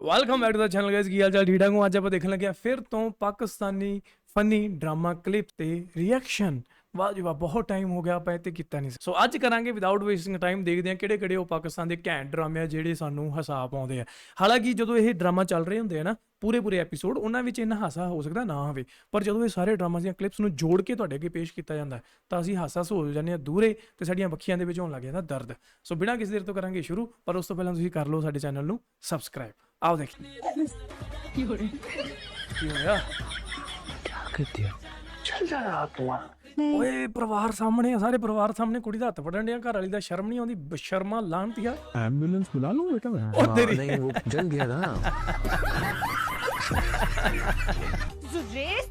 Welcome back to the channel guys. की हाल चाल ठीक ठाक हो। ਅੱਜ ਆਪਾਂ ਦੇਖਣ ਲੱਗੇ ਆ ਫਿਰ ਤੋਂ ਪਾਕਿਸਤਾਨੀ ਫਨੀ ਡਰਾਮਾ ਕਲਿੱਪ ਤੇ ਰਿਐਕਸ਼ਨ। ਵਾਹ ਜੀ ਵਾਹ, ਬਹੁਤ ਟਾਈਮ ਹੋ ਗਿਆ ਆਪਾਂ ਇਹ ਤੇ ਕੀਤਾ ਨਹੀਂ। ਸੋ ਅੱਜ ਕਰਾਂਗੇ ਵਿਦਆਊਟ ਵੇਸਟਿੰਗ ਟਾਈਮ, ਦੇਖਦੇ ਆ ਕਿਹੜੇ ਕਿਹੜੇ ਉਹ ਪਾਕਿਸਤਾਨ ਦੇ ਘੈਂਟ ਡਰਾਮੇ ਆ ਜਿਹੜੇ ਸਾਨੂੰ ਹਸਾ ਪਾਉਂਦੇ ਆ। ਹਾਲਾਂਕਿ ਜਦੋਂ ਇਹ ਡਰਾਮਾ ਚੱਲ ਰਹੇ ਹੁੰਦੇ ਆ ਨਾ ਪੂਰੇ ਐਪੀਸੋਡ, ਉਹਨਾਂ ਵਿੱਚ ਇੰਨਾ ਹਾਸਾ ਹੋ ਸਕਦਾ ਨਾ ਹੋਵੇ, ਪਰ ਜਦੋਂ ਇਹ ਸਾਰੇ ਡਰਾਮਾ ਦੀਆਂ ਕਲਿੱਪਸ ਨੂੰ ਜੋੜ ਕੇ ਤੁਹਾਡੇ ਅੱਗੇ ਪੇਸ਼ ਕੀਤਾ ਜਾਂਦਾ ਤਾਂ ਅਸੀਂ ਹਾਸਾ ਹੋ ਜਾਂਦੇ ਆ ਦੂਰੇ ਤੇ ਸਾਡੀਆਂ ਅੱਖੀਆਂ ਦੇ ਵਿੱਚ ਹੋਣ ਲੱਗ ਜਾਂਦਾ ਦਰਦ। ਸੋ ਬਿਨਾਂ ਕਿਸੇ ਦੇਰ ਤੋਂ ਕਰਾਂਗੇ ਸ਼ੁਰੂ, ਪਰ ਉਸ ਤੋਂ ਪਹਿਲਾਂ ਤੁਸੀਂ ਕਰ ਲਓ ਸਾਡੇ ਚੈਨਲ ਨੂੰ ਸਬਸਕ੍ਰਾਈਬ। आओ देखिए की हो गया, क्या कर दिया? चल जा रहा तू। ओए परिवार सामने, सारे परिवार सामने कुड़ी दा हत्थ फड़न दिया, घर वाली दा शर्म नहीं आउंदी, बशर्मा लानतिया। एम्बुलेंस बुला लूं बेटा मैं? ओ तेरी नहीं, वो जल गया ना। जुरेश,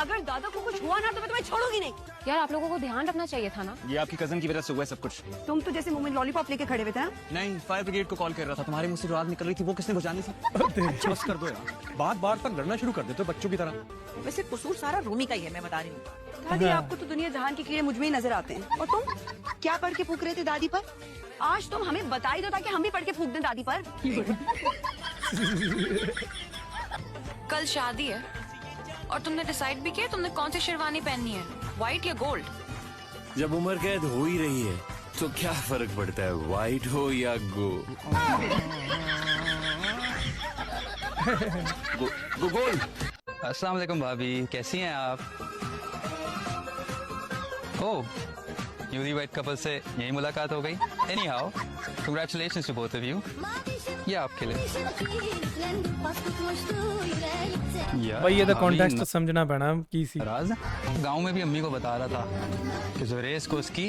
अगर दादा को कुछ हुआ ना तो मैं तुम्हें छोड़ूंगी नहीं। यार आप लोगों को ध्यान रखना चाहिए था ना। ये आपकी कजन की वजह से हुआ है सब कुछ। तुम तो जैसे मुंह में लॉलीपॉप लेके खड़े हुए थे ना। नहीं, फायर ब्रिगेड को कॉल कर रहा था। तुम्हारे मुंह से जो आग निकल रही थी वो किसने बुझानी थी? बस कर दो यार, बात बात पर लड़ना शुरू कर देते हो बच्चों की तरह। वैसे कसूर सारा रूमी का ही है, मैं बता रही हूँ। दादी, आपको तो दुनिया जहान के कीड़े मुझ में ही नजर आते हैं, और तुम क्या पढ़ के फूक रहे थे दादी पर? आज तुम हमें बता ही दो ताकि हम भी पढ़ के फूक दें दादी पर। कल शादी है और तुमने डिसाइड भी किया तुमने कौन सी शेरवानी पहननी है, व्हाइट या गोल्ड? जब उम्र कैद हो ही रही है तो क्या फर्क पड़ता है व्हाइट हो या गोल्ड। अस्सलाम वालेकुम भाभी, कैसी हैं आप? ओह, न्यूली वेड कपल से यही मुलाकात हो गई। Anyhow, congratulations to both of you. ये आपके लिए। भाई ये तो कॉन्टेक्स्ट समझना पैना की सी। राज गांव में भी अम्मी को बता रहा था कि जुरेश को उसकी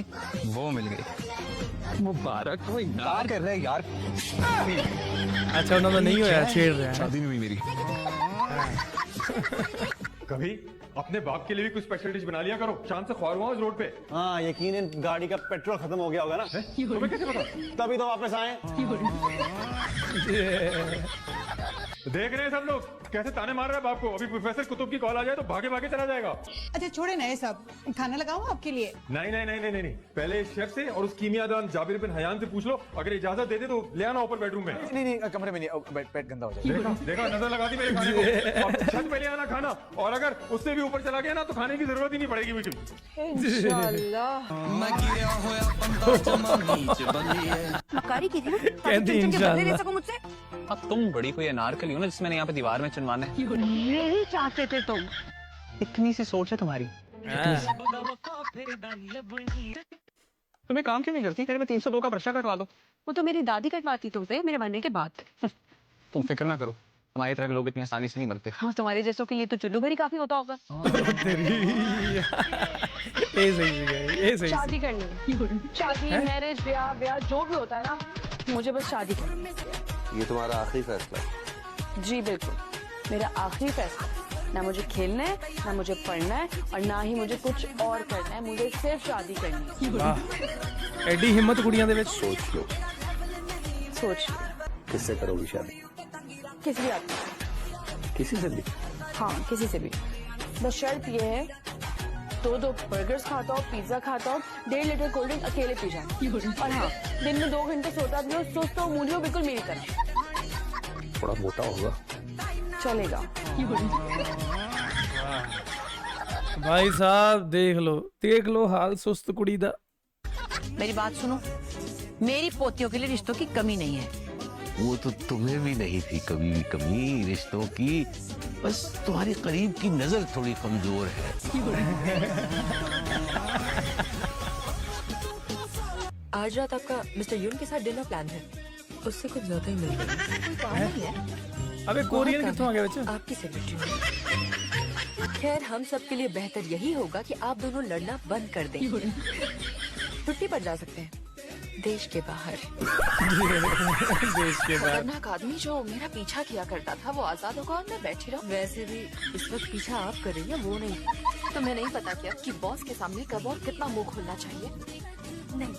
वो मिल गई। मुबारक हो यार, कर रहे यार। अच्छा उन्होंने नहीं होया, छेड़ रहे हैं। शादी नहीं हुई मेरी। कभी अपने बाप के लिए भी कुछ स्पेशल डिश बना लिया करो। शाम से ख्वार हुआ इस रोड पे। हाँ, यकीनन गाड़ी का पेट्रोल खत्म हो गया होगा ना। तुम्हें कैसे पता? तभी तो वापस आए। देख रहे हैं सब लोग कैसे ताने मार रहा है बाप को। अभी प्रोफेसर कुतुब की कॉल आ जाए तो भागे भागे चला जाएगा। अच्छा छोड़े ना ये सब, खाना लगाऊं आपके लिए? नहीं नहीं नहीं नहीं नहीं, पहले इस शेफ से और उस कीमियादान जाबिर बिन हयान से पूछ लो, अगर इजाजत दे दे तो ले आना ऊपर बेडरूम में। नहीं, कमरे में नहीं, पेट गंदा हो जाएगा। देखा नजर लगा दी मेरे खाने को। अब छत पे ले आना खाना, और अगर उससे भी ऊपर चला गया ना तो खाने की जरूरत ही नहीं पड़ेगी बिल्कुल। मक्कारी की थी ना, ताकि कहती चुन चुन के बदले ले इंशाल्लाह। सको मुझसे। अब तुम बड़ी कोई अनारकली हो ना जिसमें यहाँ पे दीवार में चुनवाना है। यही चाहते थे तुम। इतनी सी सोच है तुम्हारी। तुम्हें काम क्यों नहीं करती? मैं 302 का पर्चा कटवा दो। वो तो मेरी दादी कटवाती तुमसे मेरे मरने के बाद। तुम फिक्र ना करो, हमारी तरह के लोग इतनी आसानी से नहीं मरते। हाँ, तुम्हारे जैसों के लिए तो चुल्लू भरी काफी होता होगा। ये सही है, ये सही। शादी करनी, शादी मैरिज ब्याह जो भी होता है ना, मुझे बस शादी करनी है। ये तुम्हारा आखिरी फैसला है? जी बिल्कुल, मेरा आखिरी फैसला। ना मुझे खेलना है, ना मुझे पढ़ना है, और ना ही मुझे कुछ और करना है। मुझे सिर्फ शादी करनी है। वाह, एडी हिम्मत कुड़ियां दे विच। सोच लो, सोच किससे करोगी शादी? किसी भी आदमी, किसी से भी? हाँ किसी से भी। बस शर्त ये है, दो बर्गर्स खाता हो, पिज्जा खाता हो, 1.5 लीटर कोल्ड ड्रिंक अकेले पी जाए, और हाँ दिन में 2 घंटे सोता भी हो, सुस्त हो, मूली हो, बिल्कुल मेरी तरह। थोड़ा मोटा होगा चलेगा। भाई साहब देख लो हाल सुस्त कुड़ी दा। मेरी बात सुनो, मेरी पोतियों के लिए रिश्तों की कमी नहीं है। वो तो तुम्हें भी नहीं थी कभी भी कमी रिश्तों की, बस तुम्हारे करीब की नजर थोड़ी कमजोर है। आज रात आपका मिस्टर यून के साथ डिनर प्लान है, उससे कुछ ज्यादा ही मिल रहा है। अबे कोरियन कित्थों आ गया बच्चा? आपकी सेक्रेटरी। खैर हम सब के लिए बेहतर यही होगा कि आप दोनों लड़ना बंद कर दें। छुट्टी पर जा सकते हैं, देश के बाहर। देश के बाद खतरनाक आदमी जो मेरा पीछा किया करता था वो आजाद होगा और मैं बैठी रहूं। वैसे भी इस वक्त पीछा आप कर रही हैं, वो नहीं। तो मैं नहीं पता क्या कि बॉस के सामने कब और कितना मुंह खोलना चाहिए। नहीं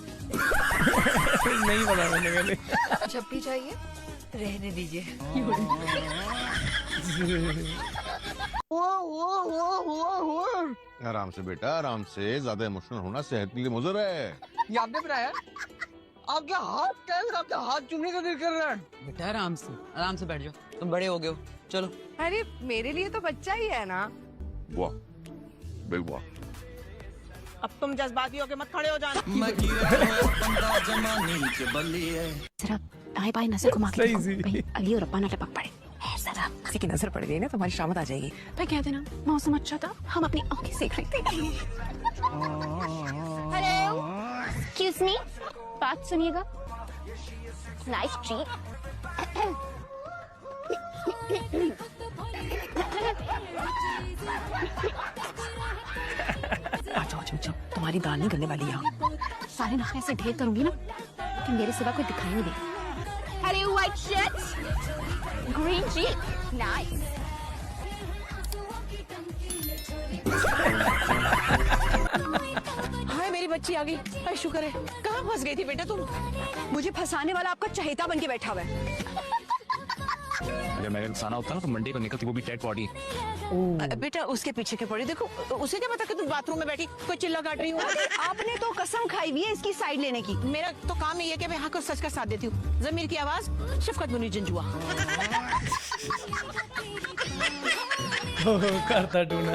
नहीं पता मैंने पहले। जब भी चाहिए रहने दीजिए। आराम से बेटा, आराम से। ज्यादा इमोशनल होना सेहत के लिए मुज़र है। ये आपने बनाया? आपका हाथ कैसे, आपका हाथ चूमने का दिल कर रहा है? बेटा आराम से बैठ जाओ, तुम बड़े हो गए हो, चलो। अरे मेरे लिए तो बच्चा ही है ना। वाह, बिग वाह। अब तुम जज्बाती होके मत खड़े हो जाना। जरा बाय बाय नजर घुमा के सही देखो, सी। कहीं अली और अब्बा ना टपक पड़े। है जरा किसी की नजर पड़ गई ना, तुम्हारी शामत आ जाएगी। भाई कहते ना मौसम अच्छा था, हम अपनी आंखें सेक रहे थे। हेलो, एक्सक्यूज मी, बात सुनिएगा। Nice treat. अच्छा, तुम्हारी दाल नहीं गलने वाली यहाँ। सारे नखरे से ढेर करूंगी ना कि मेरे सिवा कोई दिखाई नहीं दे। हेलो व्हाइट शर्ट, ग्रीन जी, नाइस। हाय मेरी बच्ची आ गई, अरे शुक्र है। कहाँ फंस गई थी बेटा तुम? मुझे फंसाने वाला आपका चहेता बन के बैठा हुआ है। अगर मैं फसाना होता ना तो मंडे को निकलती, वो भी डेड बॉडी। बेटा उसके पीछे के पड़ी, देखो उसे क्या पता कि तुम बाथरूम में बैठी कोई चिल्ला काट रही हो। आपने तो कसम खाई हुई है इसकी साइड लेने की। मेरा तो काम ही है कि मैं हक और सच का साथ देती हूँ। जमीर की आवाज, शफकत मुनीर जंजुआ। करता टूना।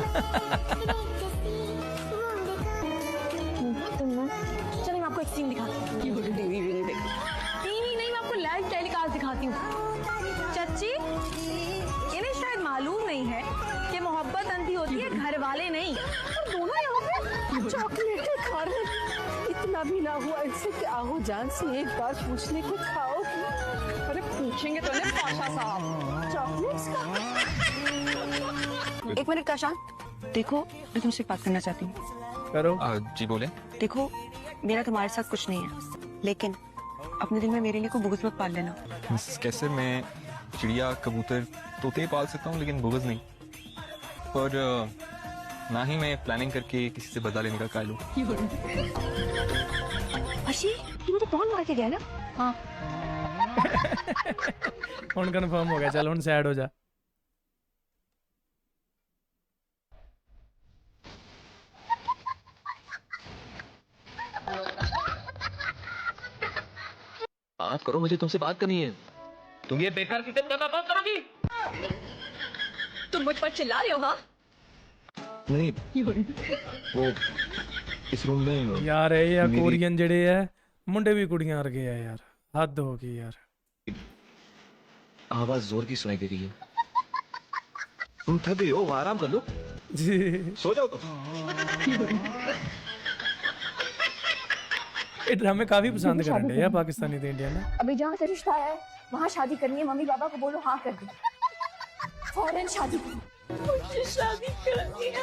चलो मैं आपको एक सीन दिखाती हूँ। टीवी नहीं, मैं आपको लाइव टेलीकास्ट दिखाती हूँ। चाची, इन्हें शायद मालूम नहीं है कि मोहब्बत अंधी होती है, घर वाले नहीं। और दोनों यहाँ पे चॉकलेट खा रहे हैं। इतना भी ना हुआ इससे कि आहो जान से एक बार पूछने के खाओ। अरे पूछेंगे तो नहीं पाशा साहब, चॉकलेट्स का। एक मिनट काशा, देखो मैं तुमसे एक बात करना चाहती हूँ। करो। जी बोले। देखो मेरा तुम्हारे साथ कुछ नहीं है, लेकिन अपने दिल में मेरे लिए कोई बुग़्ज़ मत पाल लेना। कैसे? मैं चिड़िया, कबूतर, तोते पाल सकता हूँ लेकिन बुग़्ज़ नहीं। और ना ही मैं प्लानिंग करके किसी से बदला लेने का कायल हूँ। अशी, ये तो कौन मार के गया ना? हाँ। हुन कंफर्म हो गया, चल हुन सैड हो जा। बात करो, मुझे तुमसे बात करनी है। तुम ये बेकार की करना बात करोगी? तुम मुझ पर चिल्ला रहे हो? हाँ। नहीं, वो इस रूम में यार ये या मेरी- कोरियन जड़े है मुंडे भी कुड़ियां वर्गे है यार, हद हो गई यार। आवाज जोर की सुनाई दे रही है। तुम थक गई हो, आराम कर लो, जी। सो जाओ। तो ये ड्रामे काफी पसंद करन डे यार पाकिस्तानी ते इंडिया ना। अभी जहाँ से रिश्ता आया है वहाँ शादी करनी है। मम्मी पापा को बोलो हाँ कर दे, फौरन शादी करो। मुझे शादी करनी है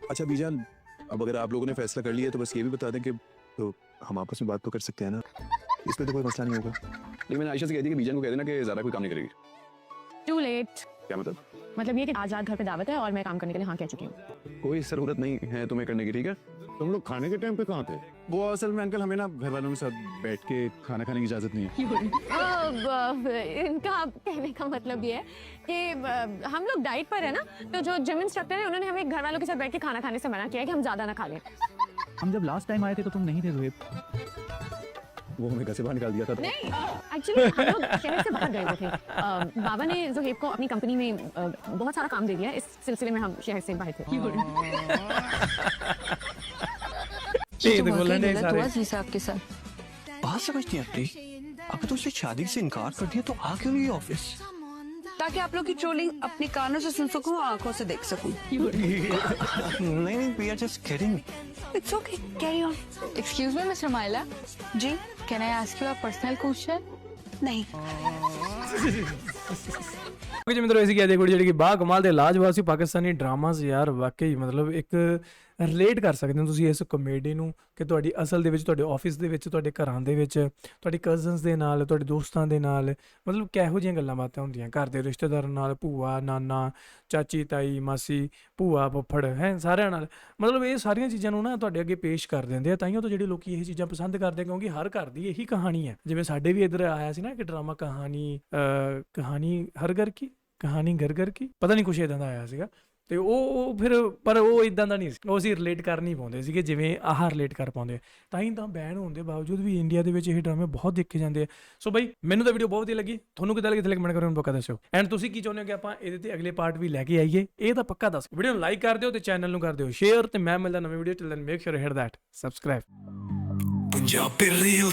अच्छा बीजान, अब अगर आप लोगों ने फैसला कर लिया तो बस ये भी बता दें कि तो हम आपस में बात तो कर सकते हैं ना, इसमें तो कोई मसला नहीं होगा। लेकिन मैंने आयशा से कह दी कि बीजान को कह देना कि ज़्यादा कोई काम नहीं करेगी। Too late. क्या मतलब ये कि आजाद घर पे दावत है और मैं काम करने के लिए हाँ कह चुकी हूँ। कोई ज़रूरत नहीं है तुम्हें करने की, ठीक है? तुम लोग खाने के टाइम पे कहाँ थे? वो असल में अंकल हमें ना घर वालों के साथ बैठ के खाना खाने की इजाज़त नहीं है। इनका कहने का मतलब ये है कि हम लोग डाइट पर है ना, तो जो जिम इंस्ट्रक्टर है उन्होंने हमें घर वालों के साथ बैठ के खाना खाने से मना किया है कि हम ज्यादा ना खा लें। हम जब लास्ट टाइम आए थे तो तुम नहीं थे ज़ुहैब। वो हमें घर से बाहर निकाल दिया था। नहीं, एक्चुअली हम लोग शहर से बाहर गए हुए थे। बाबा ने ज़ुहैब को अपनी कंपनी में बहुत सारा काम दे दिया, इस सिलसिले में हम शहर से बाहर थे। ये तो बोलने नहीं सारे। आपके साथ बात समझती है अपनी। अगर तुमसे शादी से इनकार कर दिया तो आ क्यों नहीं ऑफिस? ताकि आप लोग की ट्रोलिंग अपनी कानों से सुन सकूं, आंखों से देख सकूं। नहीं, we are just kidding. It's okay, carry on. Excuse me, Mr. Maila. Ji, Can I ask you a personal question? नहीं। जी मित्रों, ऐसी क्या देखो ਜਿਹੜੀ ਕਿ ਬਾ ਕਮਾਲ ਦੇ ਲਾਜਵਾਬ ਸੀ ਪਾਕਿਸਤਾਨੀ ਡਰਾਮਾਸ ਯਾਰ, ਵਾਕਈ ਮਤਲਬ ਇੱਕ ਰਿਲੇਟ ਕਰ ਸਕਦੇ ਹੋ ਤੁਸੀਂ ਇਸ ਕਮੇਡੀ ਨੂੰ ਕਿ ਤੁਹਾਡੀ ਅਸਲ ਦੇ ਵਿੱਚ ਤੁਹਾਡੇ ਆਫਿਸ ਦੇ ਵਿੱਚ, ਤੁਹਾਡੇ ਘਰਾਂ ਦੇ ਵਿੱਚ, ਤੁਹਾਡੀ ਕਜ਼ਨਸ ਦੇ ਨਾਲ, ਤੁਹਾਡੇ ਦੋਸਤਾਂ ਦੇ ਨਾਲ, ਮਤਲਬ ਕਿਹੋ ਜਿਹੀਆਂ ਗੱਲਾਂ ਬਾਤਾਂ ਹੁੰਦੀਆਂ ਘਰ ਦੇ ਰਿਸ਼ਤੇਦਾਰਾਂ ਨਾਲ, ਭੂਆ ਨਾਨਾ, ਚਾਚੀ ਤਾਈ ਮਾਸੀ, ਭੂਆ ਫੁੱਫੜ ਹੈ, ਸਾਰਿਆਂ ਨਾਲ। ਮਤਲਬ ਇਹ ਸਾਰੀਆਂ ਚੀਜ਼ਾਂ ਨੂੰ ਨਾ ਤੁਹਾਡੇ ਅੱਗੇ ਪੇਸ਼ ਕਰ ਦਿੰਦੇ ਆ, ਤਾਈਓ ਤਾਂ ਜਿਹੜੇ ਲੋਕੀ ਇਹ ਚੀਜ਼ਾਂ ਪਸੰਦ ਕਰਦੇ ਆ, ਕਿਉਂਕਿ ਹਰ ਘਰ ਦੀ ਇਹੀ ਕਹਾਣੀ ਹੈ। ਜਿਵੇਂ ਸਾਡੇ ਵੀ ਇੱਧਰ ਆਇਆ ਸੀ ਨਾ ਕਿ ਡਰਾਮਾ ਕਹਾਣੀ ਹਰ ਘਰ ਕੀ, ਕਹਾਣੀ ਘਰ ਘਰ ਕੀ, ਪਤਾ ਨਹੀਂ ਕੁਛ ਇਦਾਂ ਦਾ ਆਇਆ ਸੀਗਾ। ਤੇ ਉਹ ਫਿਰ ਪਰ ਉਹ ਇਦਾਂ ਦਾ ਨਹੀਂ ਸੀ, ਉਹ ਅਸੀਂ ਰਿਲੇਟ ਕਰ ਨਹੀਂ ਪਾਉਂਦੇ ਸੀਗੇ ਜਿਵੇਂ ਆਹ ਰਿਲੇਟ ਕਰ ਪਾਉਂਦੇ। ਤਾਂ ਹੀ ਤਾਂ ਬੈਨ ਹੋਣ ਦੇ ਬਾਵਜੂਦ ਵੀ ਇੰਡੀਆ ਦੇ ਵਿੱਚ ਇਹ ਡਰਾਮੇ ਬਹੁਤ ਦੇਖੇ ਜਾਂਦੇ ਆ। ਸੋ ਬਈ ਮੈਨੂੰ ਤਾਂ ਵੀਡੀਓ ਬਹੁਤ ਵਧੀਆ ਲੱਗੀ, ਤੁਹਾਨੂੰ ਕਿੱਦਾਂ ਲੱਗੀ ਥੱਲੇ ਕਮੈਂਟ ਕਰੋ, ਪੱਕਾ ਦੱਸਿਓ। ਐਂਡ ਤੁਸੀਂ ਕੀ ਚਾਹੁੰਦੇ ਹੋ ਕਿ ਆਪਾਂ ਇਹਦੇ ਤੇ ਅਗਲੇ ਪਾਰਟ ਵੀ ਲੈ ਕੇ ਆਈਏ, ਇਹ ਤਾਂ ਪੱਕਾ ਦੱਸ। ਵੀਡੀਓ ਨੂੰ ਲਾਈਕ ਕਰ ਦਿਓ ਤੇ ਚੈਨਲ ਨੂੰ ਕਰ ਦਿਓ ਸ਼ੇਅਰ, ਤੇ ਮੈਂ ਮਿਲਦਾ ਨਵੀਂ video, till then make sure hit that subscribe. Punjabi real